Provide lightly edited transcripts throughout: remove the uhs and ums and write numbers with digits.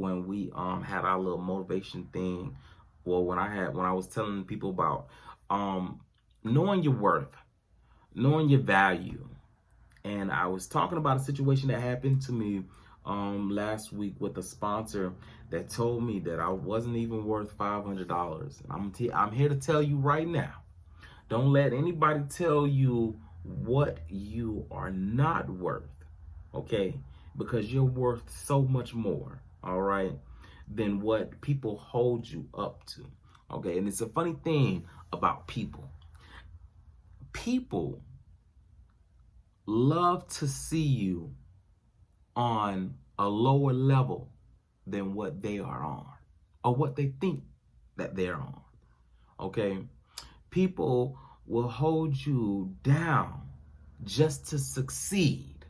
when we had our little motivation thing, or when I was telling people about um knowing your worth, knowing your value. And I was talking about a situation that happened to me last week with a sponsor that told me that I wasn't even worth $500. I'm here to tell you right now, don't let anybody tell you what you are not worth, okay? Because you're worth so much more, all right, than what people hold you up to, okay? And it's a funny thing about people. People love to see you on a lower level than what they are on, or what they think that they're on, okay? People will hold you down just to succeed.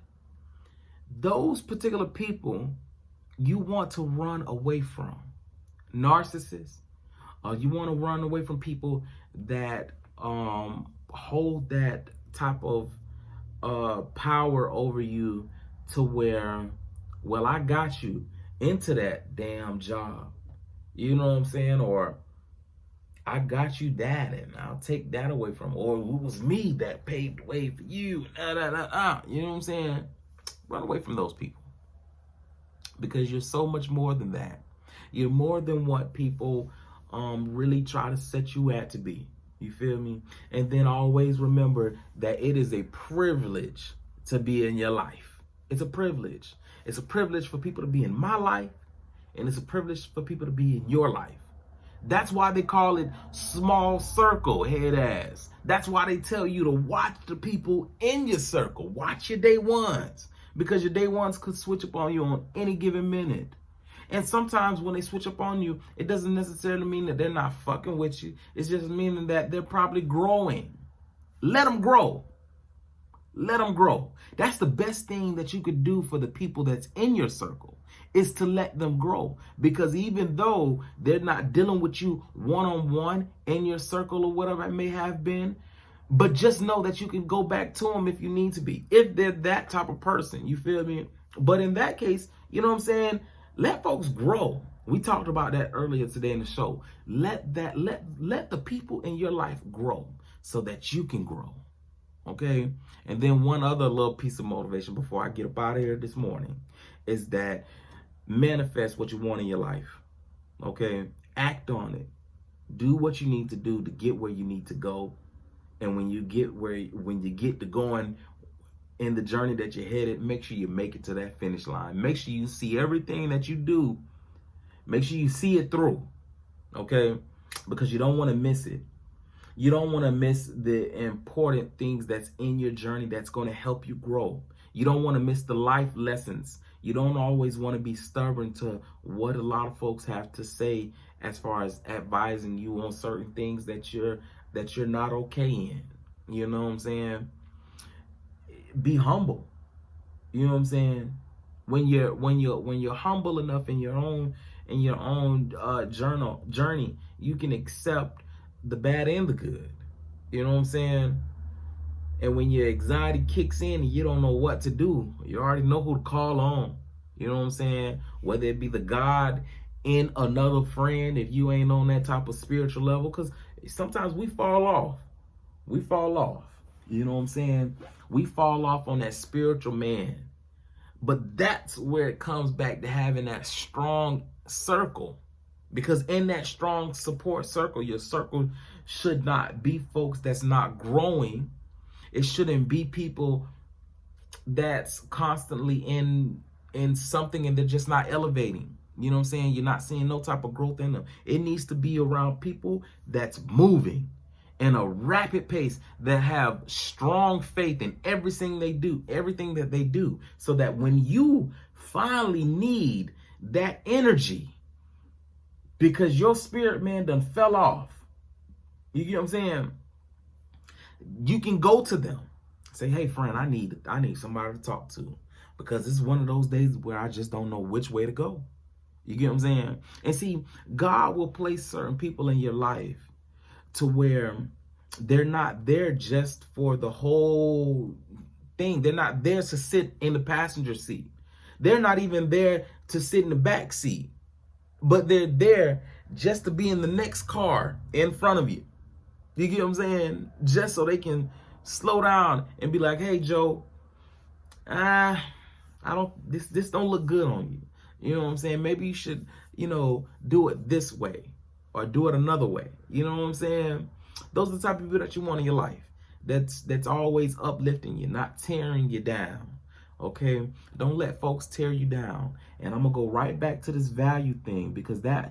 Those particular people you want to run away from. Narcissists, you want to run away from people that hold that type of power over you, to where, well, I got you into that damn job. You know what I'm saying? Or I got you that, and I'll take that away from, or it was me that paved the way for you. You know what I'm saying? Run away from those people, because you're so much more than that. You're more than what people really try to set you at to be. You feel me? And then always remember that it is a privilege to be in your life. It's a privilege. It's a privilege for people to be in my life, and it's a privilege for people to be in your life. That's why they call it small circle, head ass. That's why they tell you to watch the people in your circle. Watch your day ones, because your day ones could switch up on you on any given minute. And sometimes when they switch up on you, it doesn't necessarily mean that they're not fucking with you. It's just meaning that they're probably growing. Let them grow. Let them grow. That's the best thing that you could do for the people that's in your circle, is to let them grow. Because even though they're not dealing with you one-on-one in your circle or whatever it may have been, but just know that you can go back to them if you need to be, if they're that type of person. You feel me? But in that case, you know what I'm saying? Let folks grow. We talked about that earlier today in the show. Let the people in your life grow so that you can grow. Okay? And then one other little piece of motivation before I get up out of here this morning is that manifest what you want in your life. Okay? Act on it. Do what you need to do to get where you need to go. And when you get to going in the journey that you're headed, make sure you make it to that finish line. Make sure you see everything that you do. Make sure you see it through, okay? Because you don't want to miss it. You don't want to miss the important things that's in your journey that's going to help you grow. You don't want to miss the life lessons. You don't always want to be stubborn to what a lot of folks have to say as far as advising you on certain things that you're not okay in. You know what I'm saying? Be humble. You know what I'm saying? When you're humble enough in your own journey, you can accept the bad and the good. You know what I'm saying? And when your anxiety kicks in and you don't know what to do, you already know who to call on. You know what I'm saying? Whether it be the God in another friend, if you ain't on that type of spiritual level, because sometimes we fall off. We fall off. You know what I'm saying? We fall off on that spiritual man. But that's where it comes back to having that strong circle. Because in that strong support circle, your circle should not be folks that's not growing. It shouldn't be people that's constantly in something and they're just not elevating. You know what I'm saying? You're not seeing no type of growth in them. It needs to be around people that's moving in a rapid pace, that have strong faith in everything that they do, so that when you finally need that energy, because your spirit man done fell off, you get what I'm saying? You can go to them, say, hey friend, I need somebody to talk to, because it's one of those days where I just don't know which way to go. You get what I'm saying? And see, God will place certain people in your life to where they're not there just for the whole thing. They're not there to sit in the passenger seat. They're not even there to sit in the back seat. but they're there just to be in the next car in front of you. You get what I'm saying? Just so they can slow down and be like, hey, Joe, I don't, this don't look good on you. You know what I'm saying? Maybe you should, do it this way or do it another way. You know what I'm saying? Those are the type of people that you want in your life. That's always uplifting you, not tearing you down. Okay? Don't let folks tear you down. And I'm gonna go right back to this value thing, because the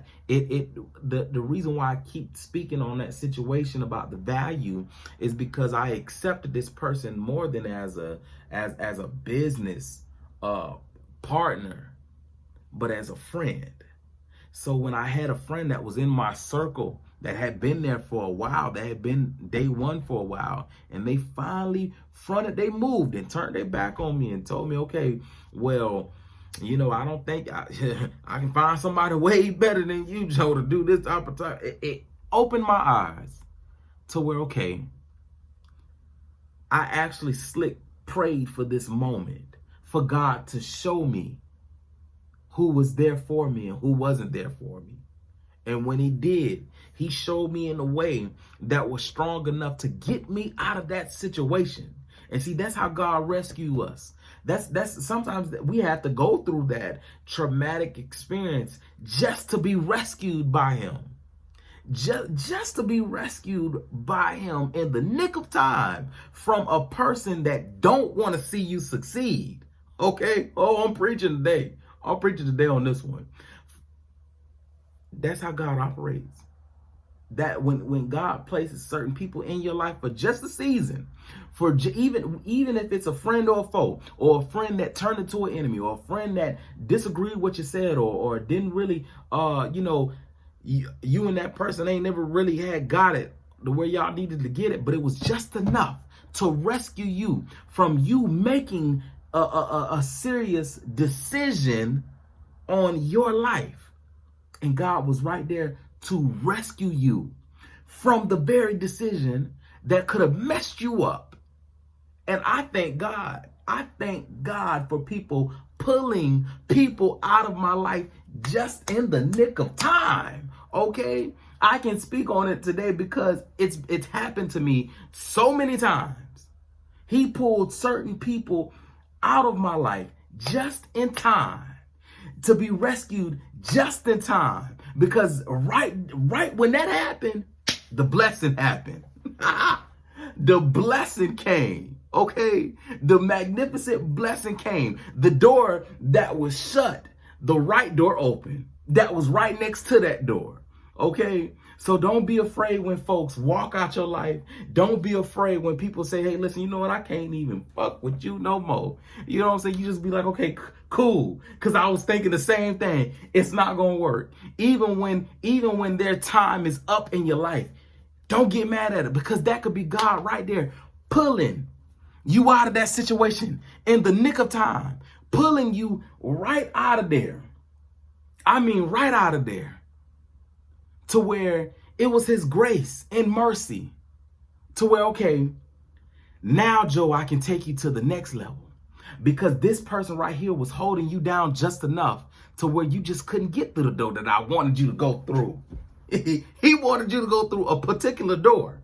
reason why I keep speaking on that situation about the value is because I accepted this person more than as a business partner, but as a friend. So when I had a friend that was in my circle that had been there for a while, that had been day one for a while, and they finally they moved and turned their back on me and told me, okay, well, I don't think I can find somebody way better than you, Joe, to do this type of time. It opened my eyes to where, okay, I actually prayed for this moment, for God to show me who was there for me and who wasn't there for me. And when he did, he showed me in a way that was strong enough to get me out of that situation. And see, that's how God rescued us. That's sometimes that we have to go through that traumatic experience just to be rescued by him. Just to be rescued by him in the nick of time from a person that don't want to see you succeed. Okay? Oh, I'm preaching today. I'm preaching today on this one. That's how God operates. That when God places certain people in your life for just a season, for even if it's a friend or a foe, or a friend that turned into an enemy, or a friend that disagreed with what you said, or didn't really, you and that person ain't never really got it the way y'all needed to get it, but it was just enough to rescue you from you making a serious decision on your life. And God was right there to rescue you from the very decision that could have messed you up. And I thank God. I thank God for people pulling people out of my life just in the nick of time. Okay? I can speak on it today because it's happened to me so many times. He pulled certain people out of my life just in time, to be rescued just in time, because right when that happened, the blessing happened. The blessing came. Okay, the magnificent blessing came. The door that was shut, the right door opened. That was right next to that door. Okay, so don't be afraid when folks walk out your life. Don't be afraid when people say, hey, listen, you know what? I can't even fuck with you no more. You know what I'm saying? You just be like, okay, cool. Because I was thinking the same thing. It's not going to work. Even when their time is up in your life, don't get mad at it, because that could be God right there pulling you out of that situation in the nick of time, pulling you right out of there. I mean, right out of there. To where it was his grace and mercy, to where, okay, now, Joe, I can take you to the next level, because this person right here was holding you down just enough to where you just couldn't get through the door that I wanted you to go through. He wanted you to go through a particular door.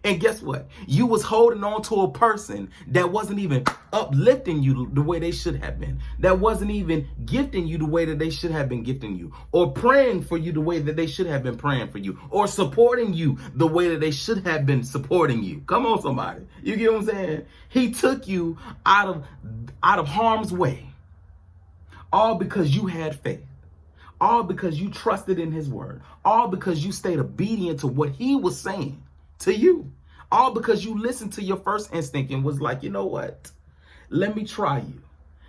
And guess what? You was holding on to a person that wasn't even uplifting you the way they should have been. That wasn't even gifting you the way that they should have been gifting you. Or praying for you the way that they should have been praying for you. Or supporting you the way that they should have been supporting you. Come on, somebody. You get what I'm saying? He took you out of harm's way. All because you had faith. All because you trusted in his word. All because you stayed obedient to what he was saying to you. All because you listened to your first instinct and was like, you know what? Let me try you.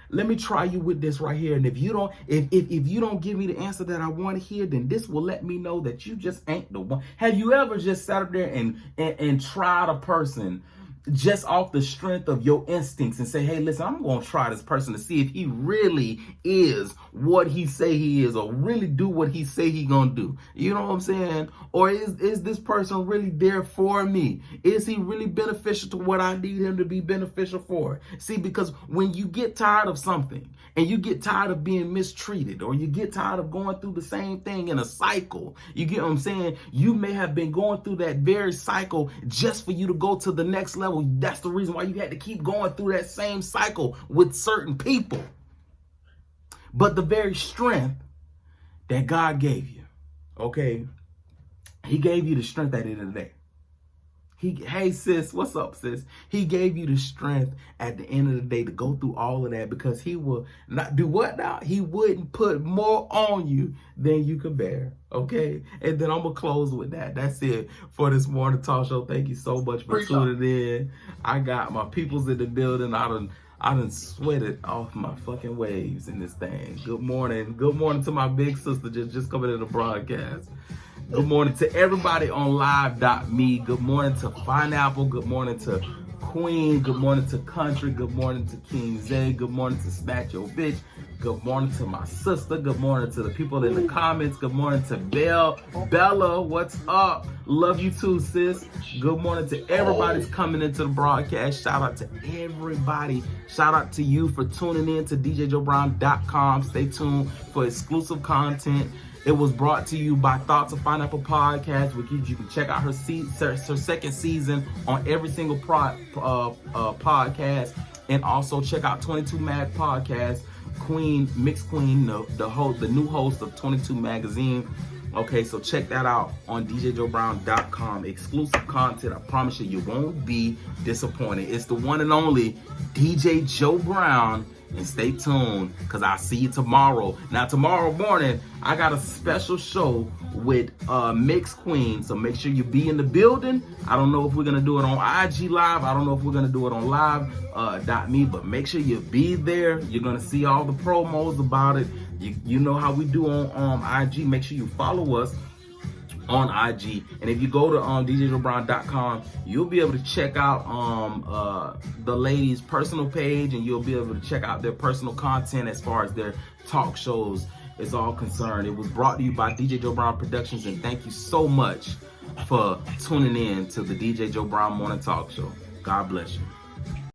Let me try you with this right here. And if you don't give me the answer that I want to hear, then this will let me know that you just ain't the one. Have you ever just sat up there and tried a person just off the strength of your instincts and say, hey, listen, I'm going to try this person to see if he really is what he say he is, or really do what he say he going to do. You know what I'm saying? Or is this person really there for me? Is he really beneficial to what I need him to be beneficial for? See, because when you get tired of something and you get tired of being mistreated, or you get tired of going through the same thing in a cycle, you get what I'm saying? You may have been going through that very cycle just for you to go to the next level. That's the reason why you had to keep going through that same cycle with certain people. But the very strength that God gave you, okay, he gave you the strength at the end of the day. Hey sis, what's up, sis? He gave you the strength at the end of the day to go through all of that, because he will not do what now? He wouldn't put more on you than you could bear. Okay. And then I'm going to close with that. That's it for this morning talk show. Thank you so much for tuning in. I got my peoples in the building. I done sweated off my fucking waves in this thing. Good morning. Good morning to my big sister just coming in the broadcast. Good morning to everybody on live.me. Good morning to Pineapple. Good morning to Queen. Good morning to Country. Good morning to King Zay. Good morning to Snatch Your Bitch. Good morning to my sister. Good morning to the people in the comments. Good morning to Bella, what's up? Love you too, sis. Good morning to everybody's coming into the broadcast. Shout out to everybody. Shout out to you for tuning in to DjJoeBrown.com. Stay tuned for exclusive content. It was brought to you by Thoughts of Pineapple Podcast, which you can check out her second season on every single podcast, and also check out 22 Mag Podcast. Mixed Queen, the new host of 22 Magazine. Okay, so check that out on DjJoeBrown.com. Exclusive content. I promise you won't be disappointed. It's the one and only DJ Joe Brown. And stay tuned, because I'll see you tomorrow. Now, tomorrow morning, I got a special show with Mixed Queen. So make sure you be in the building. I don't know if we're going to do it on IG Live. I don't know if we're going to do it on live.me. But make sure you be there. You're going to see all the promos about it. You know how we do on IG. Make sure you follow us on IG. And if you go to DjJoeBrown.com, you'll be able to check out the ladies' personal page, and you'll be able to check out their personal content as far as their talk shows is all concerned. It was brought to you by DJ Joe Brown Productions, and thank you so much for tuning in to the DJ Joe Brown Morning Talk Show. God bless you.